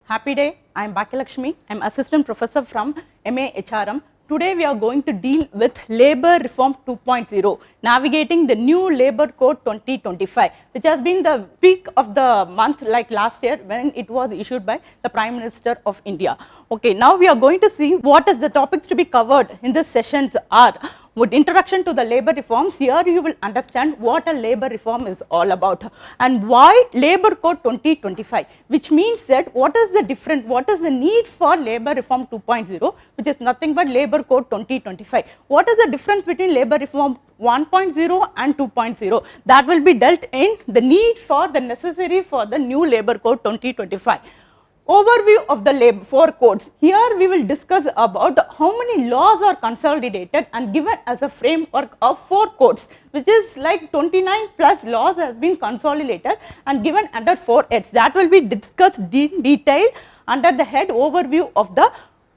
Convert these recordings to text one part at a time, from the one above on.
Happy day, I am Baquialatchoumy. I am assistant professor from MA HRM. Today we are going to deal with Labour Reform 2.0, navigating the new Labour Code 2025, which has been the peak of the month like last year when it was issued by the Prime Minister of India. Okay, now we are going to see what is the topics to be covered in this sessions are. With introduction to the labour reforms, here you will understand what a labour reform is all about and why Labour Code 2025, which means that what is the need for Labour Reform 2.0, which is nothing but Labour Code 2025. What is the difference between Labour Reform 1.0 and 2.0? That will be dealt in the need for the necessary for the new Labour Code 2025. Overview of the 4 codes. Here we will discuss about how many laws are consolidated and given as a framework of 4 codes, which is like 29 plus laws has been consolidated and given under 4 heads. That will be discussed in detail under the head overview of the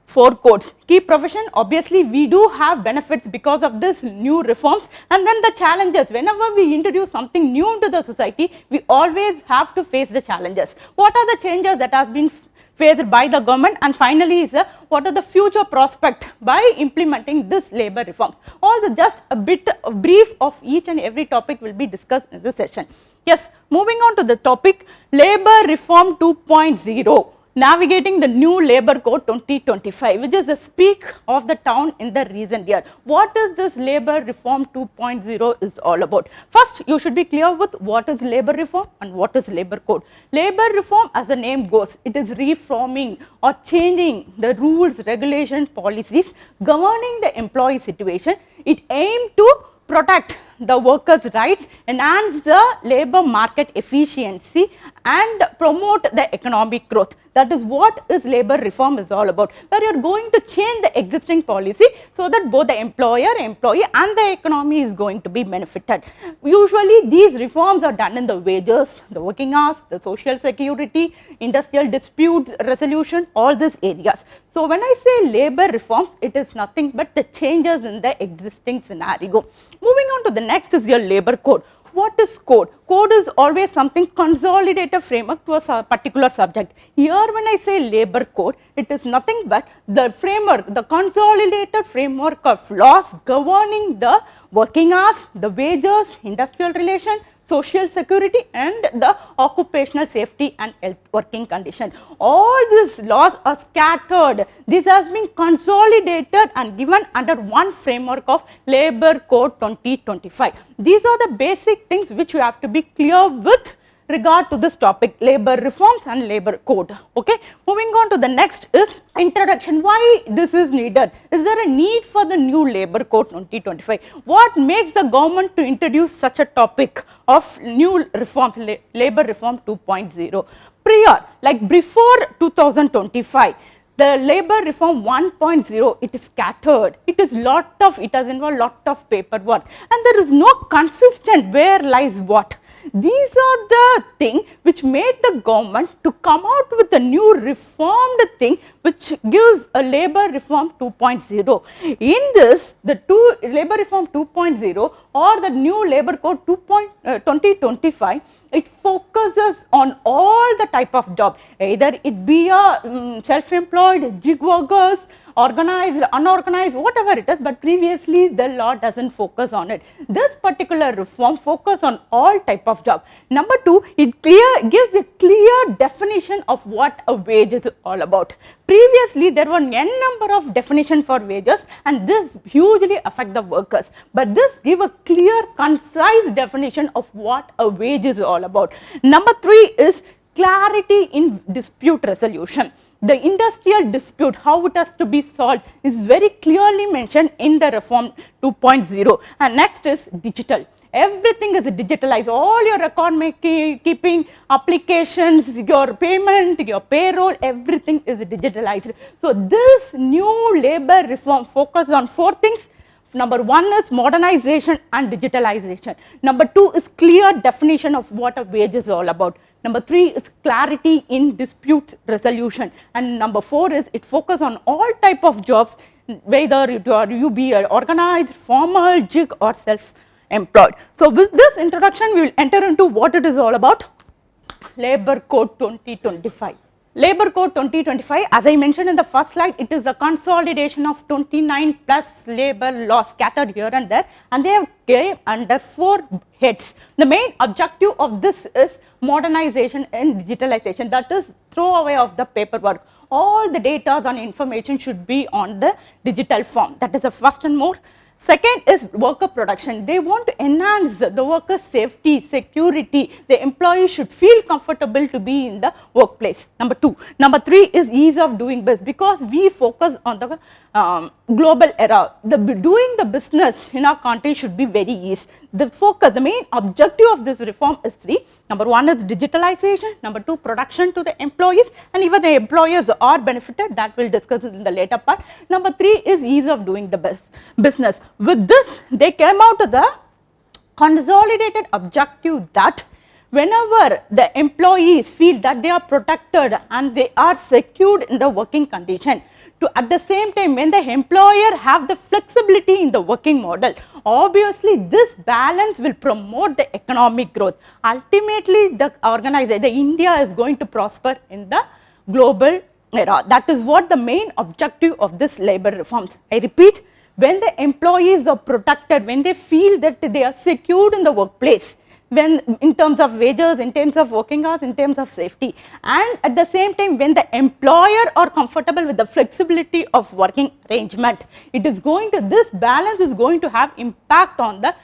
4 codes. Key profession, obviously we do have benefits because of this new reforms, and then the challenges. Whenever we introduce something new into the society, we always have to face the challenges. What are the changes that have been faced by the government, and finally is what are the future prospects by implementing this labour reforms. All the just a bit of brief of each and every topic will be discussed in this session. Yes, moving on to the topic Labour Reform 2.0. Navigating the new Labour Code 2025, which is the speak of the town in the recent year. What is this Labour Reform 2.0 is all about? First, you should be clear with what is Labour Reform and what is Labour Code. Labour Reform, as the name goes, it is reforming or changing the rules, regulation, policies governing the employee situation. It aims to protect the workers' rights, enhance the labour market efficiency and promote the economic growth. That is what is labour reform is all about, where you are going to change the existing policy so that both the employer, employee and the economy is going to be benefited. Usually these reforms are done in the wages, the working hours, the social security, industrial dispute resolution, all these areas. So when I say labour reforms, it is nothing but the changes in the existing scenario. Moving on to the next is your labour code. What is code? Code is always something consolidated framework to a particular subject. Here when I say labour code, it is nothing but the framework, the consolidated framework of laws governing the working hours, the wages, industrial relation, social security and the occupational safety and health working condition. All these laws are scattered. This has been consolidated and given under one framework of Labour Code 2025. These are the basic things which you have to be clear with regard to this topic, labour reforms and labour code. Okay, moving on to the next is introduction. Why this is needed? Is there a need for the new labour code 2025? What makes the government to introduce such a topic of new reforms, labour reform 2.0? Prior, like before 2025, the labour reform 1.0, it is scattered. It has involved lot of paperwork, and there is no consistent where lies what. These are the things which made the government to come out with a new reformed thing which gives a labour reform 2.0. In this, the labour reform 2.0 or the new labour code 2025, it focuses on all the type of job, either it be a self-employed, gig workers, organized, unorganized, whatever it is, but previously the law doesn't focus on it. This particular reform focus on all type of job. Number 2, it gives a clear definition of what a wage is all about. Previously, there were n number of definition for wages and this hugely affect the workers, but this give a clear, concise definition of what a wage is all about. Number 3 is clarity in dispute resolution. The industrial dispute, how it has to be solved is very clearly mentioned in the reform 2.0. And next is digital. Everything is digitalized. All your record keeping, applications, your payment, your payroll, everything is digitalized. So this new labour reform focuses on 4 things. Number 1 is modernization and digitalization. Number 2 is clear definition of what a wage is all about. Number 3 is clarity in dispute resolution. And number 4 is it focuses on all type of jobs, whether you be organized, formal, gig or self-employed. So with this introduction, we will enter into what it is all about. Labour Code 2025. Labor Code 2025, as I mentioned in the first slide, it is a consolidation of 29 plus labor laws scattered here and there, and they have came under 4 heads. The main objective of this is modernization and digitalization, that is throwaway of the paperwork. All the data and information should be on the digital form. That is the first and more. Second is worker protection. They want to enhance the workers' safety, security. The employees should feel comfortable to be in the workplace. Number 2. Number 3 is ease of doing business, because we focus on the global era. Doing the business in our country should be very easy. The focus, the main objective of this reform is 3. Number 1 is digitalization. Number 2, protection to the employees, and even the employers are benefited. That we'll discuss in the later part. Number 3 is ease of doing the business. With this, they came out of the consolidated objective that whenever the employees feel that they are protected and they are secured in the working condition, to at the same time when the employer have the flexibility in the working model, obviously this balance will promote the economic growth. Ultimately, the organization, the India is going to prosper in the global era. That is what the main objective of this labor reforms. I repeat, when the employees are protected, when they feel that they are secured in the workplace, when in terms of wages, in terms of working hours, in terms of safety, and at the same time when the employer are comfortable with the flexibility of working arrangement, it is going to, this balance is going to have impact on the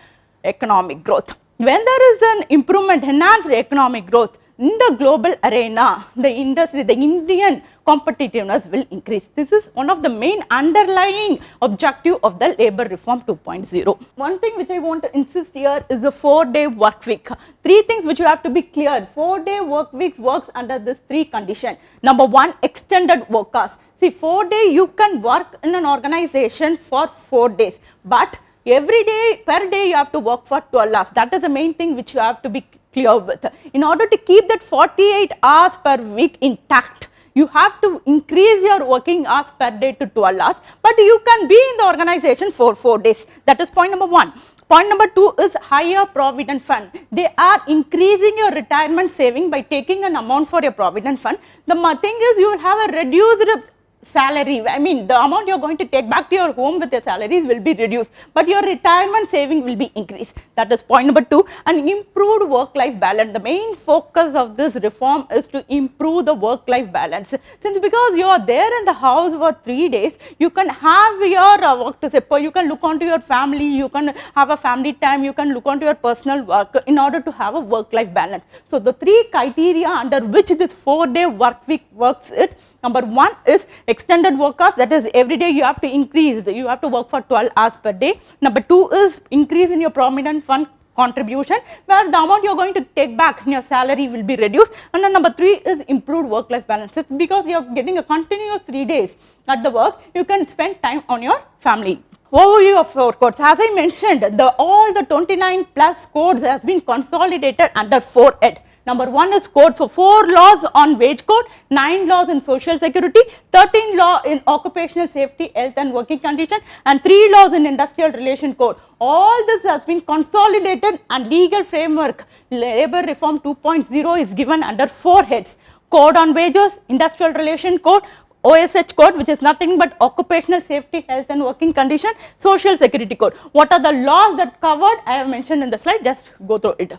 economic growth. When there is an improvement, enhanced economic growth in the global arena, the industry, the Indian competitiveness will increase. This is one of the main underlying objective of the labor reform 2.0. One thing which I want to insist here is the 4-day work week. 3 things which you have to be clear. 4-day work weeks works under this 3 condition. Number 1, extended work hours. See, 4-day you can work in an organization for 4 days, but every day, per day you have to work for 12 hours. That is the main thing which you have to be clear with. In order to keep that 48 hours per week intact, you have to increase your working hours per day to 12 hours, but you can be in the organization for 4 days. That is point number 1. Point number 2 is higher provident fund. They are increasing your retirement saving by taking an amount for your provident fund. The thing is, you will have a reduced salary. I mean, the amount you are going to take back to your home with your salaries will be reduced, but your retirement saving will be increased. That is point number 2. And improved work-life balance. The main focus of this reform is to improve the work-life balance. Since because you are there in the house for 3 days, you can have your work to say, you can look onto your family, you can have a family time, you can look onto your personal work in order to have a work-life balance. So the 3 criteria under which this 4-day work week works it. Number 1 is extended work hours, that is every day you have to increase, you have to work for 12 hours per day. Number 2 is increase in your provident fund contribution, where the amount you are going to take back in your salary will be reduced. And then number 3 is improved work-life balance. It's because you are getting a continuous 3 days at the work, you can spend time on your family. Overview of 4 codes. As I mentioned, all the 29 plus codes has been consolidated under 4 head. Number 1 is code. So 4 laws on wage code, 9 laws in social security, 13 law in occupational safety, health and working condition, and 3 laws in industrial relation code. All this has been consolidated, and legal framework labor reform 2.0 is given under 4 heads. Code on wages, industrial relation code, OSH code, which is nothing but occupational safety, health and working condition, social security code. What are the laws that covered? I have mentioned in the slide, just go through it.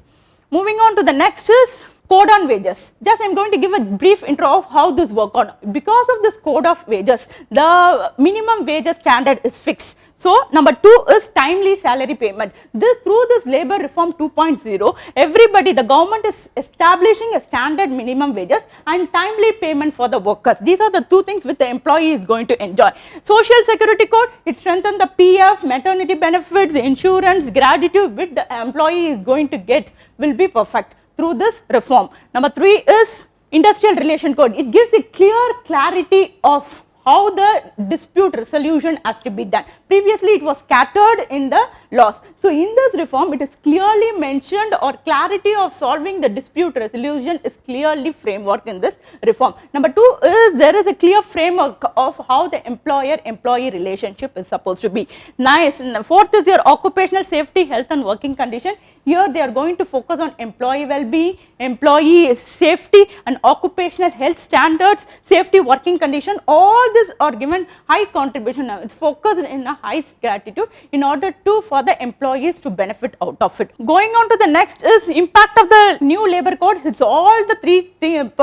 Moving on to the next is code on wages. Just I am going to give a brief intro of how this works on. Because of this code of wages, the minimum wages standard is fixed. So number 2 is timely salary payment. Through this labor reform 2.0, everybody, the government is establishing a standard minimum wages and timely payment for the workers. These are the 2 things which the employee is going to enjoy. Social security code, it strengthens the PF, maternity benefits, insurance, gratitude which the employee is going to get will be perfect through this reform. Number 3 is industrial relation code. It gives a clear clarity of how the dispute resolution has to be done. Previously, it was scattered in the laws. So, in this reform, it is clearly mentioned, or clarity of solving the dispute resolution is clearly framework in this reform. Number 2 is there is a clear framework of how the employer-employee relationship is supposed to be. Nice. And 4th is your occupational safety, health and working condition. Here they are going to focus on employee well-being, employee safety and occupational health standards, safety working condition. All these are given high contribution. It's focused in a high gratitude in order to for the employees to benefit out of it. Going on to the next is impact of the new labor code. It's all the three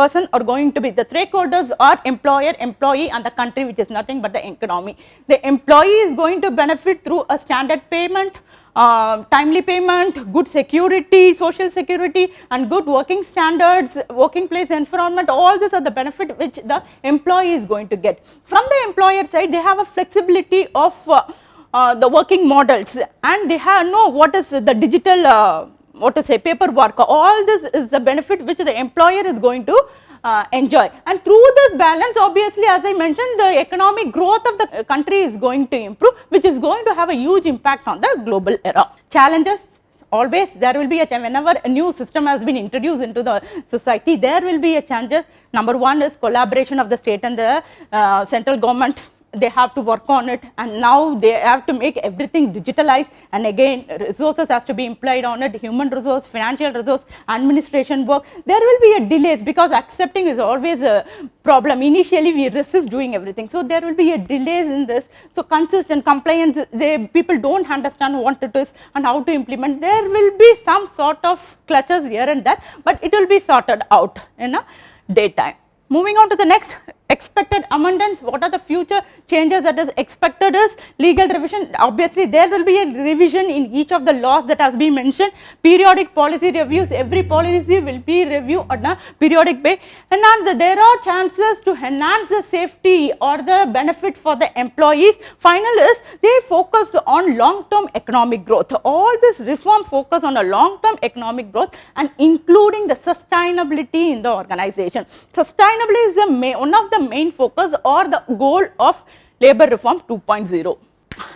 person are going to be the stakeholders are employer, employee and the country, which is nothing but the economy. The employee is going to benefit through a standard payment, timely payment, good security, social security and good working standards, working place environment. All these are the benefit which the employee is going to get. From the employer side, they have a flexibility of the working models, and they have know what is the digital paperwork. All this is the benefit which the employer is going to enjoy. And through this balance, obviously, as I mentioned, the economic growth of the country is going to improve, which is going to have a huge impact on the global era. Challenges, always there will be a whenever a new system has been introduced into the society, there will be a challenges. Number one is collaboration of the state and the central government. They have to work on it, and now they have to make everything digitalized, and again resources has to be employed on it, human resource, financial resource, administration work. There will be a delays because accepting is always a problem. Initially we resist doing everything, so there will be a delays in this. So consistent compliance, people don't understand what it is and how to implement. There will be some sort of clutches here and there, but it will be sorted out in a daytime. Moving on to the next, expected amendments. What are the future changes that is expected is legal revision. Obviously, there will be a revision in each of the laws that has been mentioned. Periodic policy reviews, every policy will be reviewed on a periodic basis. And there are chances to enhance the safety or the benefit for the employees. Final is they focus on long-term economic growth. All this reform focus on a long-term economic growth and including the sustainability in the organization. Sustainability is one of the main focus or the goal of labor reform 2.0.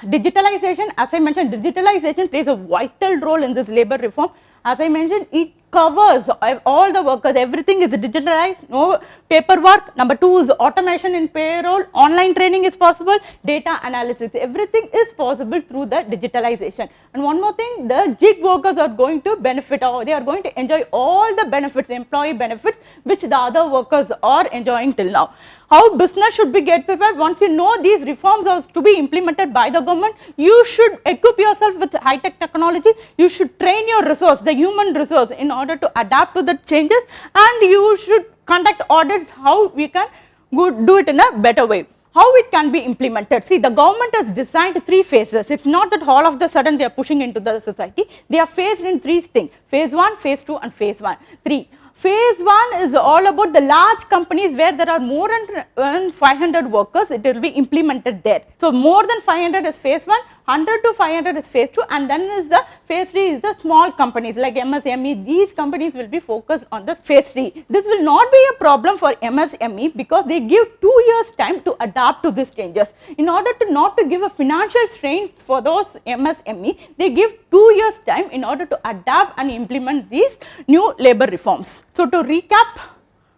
Digitalization, as I mentioned, digitalization plays a vital role in this labor reform. As I mentioned, it covers all the workers, everything is digitalized, no paperwork. Number two is automation in payroll, online training is possible, data analysis, everything is possible through the digitalization. And one more thing, the gig workers are going to benefit, or they are going to enjoy all the benefits, employee benefits, which the other workers are enjoying till now. How business should be get prepared? Once you know these reforms are to be implemented by the government, you should equip yourself with high-tech technology. You should train your resource, the human resource, in order to adapt to the changes, and you should conduct audits how we can do it in a better way. How it can be implemented? See, the government has designed 3 phases. It's not that all of the sudden they are pushing into the society. They are phased in 3 things: phase 1, phase 2 and phase 3. Phase 1 is all about the large companies where there are more than 500 workers. It will be implemented there. So more than 500 is phase 1, 100 to 500 is phase 2, and then is the phase 3 is the small companies like MSME. These companies will be focused on the phase 3. This will not be a problem for MSME because they give 2 years time to adapt to these changes. In order to not to give a financial strain for those MSME, they give 2 years time in order to adapt and implement these new labor reforms. So to recap,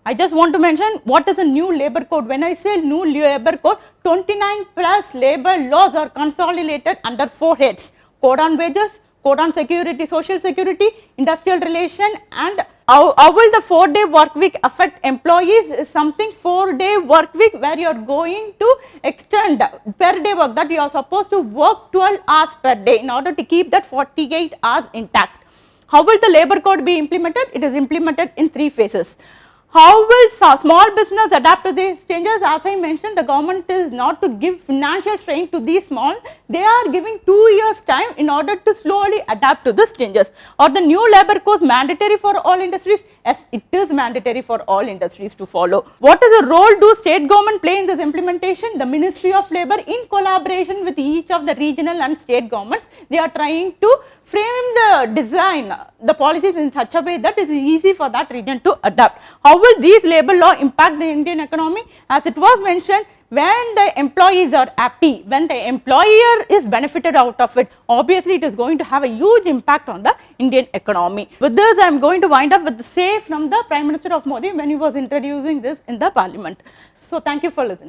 I just want to mention what is a new labor code. When I say new labor code, 29 plus labor laws are consolidated under 4 heads: code on wages, code on security, social security, industrial relation, and how will the 4-day work week affect employees is something. 4-day work week where you are going to extend per day work, that you are supposed to work 12 hours per day in order to keep that 48 hours intact. How will the labor code be implemented? It is implemented in 3 phases. How will small business adapt to these changes? As I mentioned, the government is not to give financial strain to these small. They are giving 2 years time in order to slowly adapt to these changes. Or the new labor code mandatory for all industries? Yes, it is mandatory for all industries to follow. What is the role do state government play in this implementation? The Ministry of Labour, in collaboration with each of the regional and state governments, they are trying to frame the design, the policies in such a way that it is easy for that region to adapt. How will these labor law impact the Indian economy? As it was mentioned, when the employees are happy, when the employer is benefited out of it, obviously it is going to have a huge impact on the Indian economy. With this, I am going to wind up with the say from the Prime Minister of Modi when he was introducing this in the Parliament. So, thank you for listening.